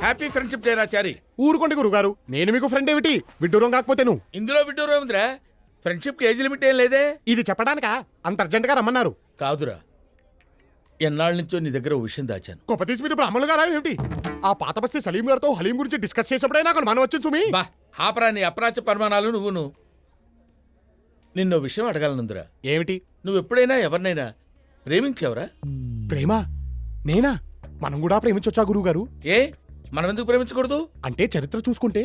Happy friendship day రాచారి. ఊరుకోండి గురుగారు, నేను మీకు ఫ్రెండ్ ఏమిటి విడ్డూరం కాకపోతే నువ్వు. ఇందులో విడ్డూరం ఉందిరా, ఫ్రెండ్షిప్ కి ఏజ్ లిమిట్ ఏం లేదే. ఇది చెప్పడానికా అంత అర్జెంట్ గా రమ్మన్నారు? కాదురా, ఎన్నాళ్ళ నుంచో నీ దగ్గర ఓ విషయం దాచాను. గొప్పతీసి మీరు బ్రాహ్మణులు గారా ఏమిటి? ఆ పాత బస్తీ సలీం గారితో హలీం గురించి డిస్కస్ చేసినప్పుడే నాకు మనం వచ్చింది సుమి. బా ఆపరా నీ అప్రాచ్య పరిమాణాలు నువ్వును. నిన్నో విషయం అడగాలనుందిరా. ఏమిటి? నువ్వు ఎప్పుడైనా ఎవరినైనా ప్రేమించావురా? ప్రేమ? నేనా? మనం కూడా ప్రేమించొచ్చా గురువుగారు? ఏ మనం ఎందుకు ప్రేమించకూడదు? అంటే చరిత్ర చూసుకుంటే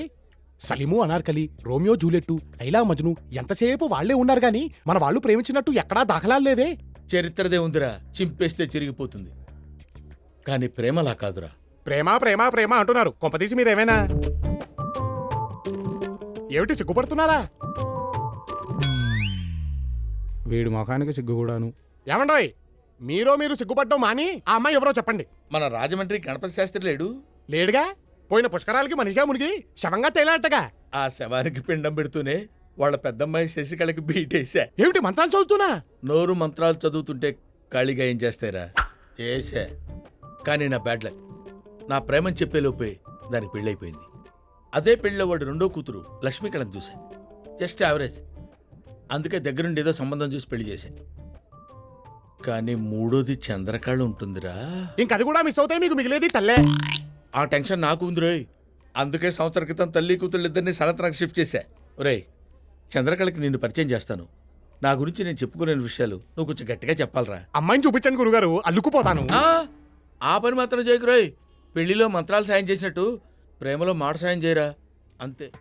సలీము అనార్కలి, రోమియో జూలియట్టు, లైలా మజ్ను ఎంతసేపు వాళ్లే ఉన్నారు గాని మన వాళ్ళు ప్రేమించినట్టు ఎక్కడా దాఖలాలు లేవే. చరిత్రదే ఉందిరా, చింపేస్తే చిరిగిపోతుంది. కానీ ప్రేమలా కాదురా. ప్రేమ ప్రేమ ప్రేమ అంటున్నారు, కొంపదీసి మీరేమైనా ఏమిటి సిగ్గుపడుతున్నారా? వీడు మొఖానికి సిగ్గు కూడాను. ఏమండోయ్, మీరు సిగ్గుపడ్డం మాని ఆ అమ్మాయి ఎవరో చెప్పండి. మన రాజమండ్రి గణపతి శాస్త్రి లేడు? లేడుగా. పోయిన పుష్కరాలకి మనిషిగా మునిగి శవంగా తేలాటగా. ఆ శవానికి పిండం పెడుతూనే వాళ్ళ పెద్దమ్మాయి శశికళకి బీటేశా. ఏమిటి మంత్రాలు చదువుతున్నా? నోరు మంత్రాలు చదువుతుంటే ఖాళీగా ఏం చేస్తారా? ఏసా. కానీ నా బ్యాడ్ లక్, నా ప్రేమని చెప్పేలోపే దానికి పెళ్ళైపోయింది. అదే పెళ్ళిలో వాడు రెండో కూతురు లక్ష్మీకళని చూశా. Just average. అందుకే దగ్గరుండి ఏదో సంబంధం చూసి పెళ్లి చేశా. కానీ మూడోది చంద్రకళ ఉంటుందిరా. ఇంకది కూడా మిస్ అవుతాయి, మీకు మిగిలేది తల్లే. ఆ టెన్షన్ నాకు ఉందిరోయ్. అందుకే సంవత్సరం క్రితం తల్లి కూతుళ్ళిద్దరిని సనత్నకు షిఫ్ట్ చేశా. ఒరేయ్, చంద్రకళకి నిన్ను పరిచయం చేస్తాను. నా గురించి నేను చెప్పుకోలేని విషయాలు నువ్వు కొంచెం గట్టిగా చెప్పాలరా. అమ్మాయిని చూపించండి గురుగారు, అల్లుకుపోతాను. ఆ పని మాత్రం చేయకురోయ్. పెళ్లిలో మంత్రాలు సాయం చేసినట్టు ప్రేమలో మాట సాయం చేయరా, అంతే.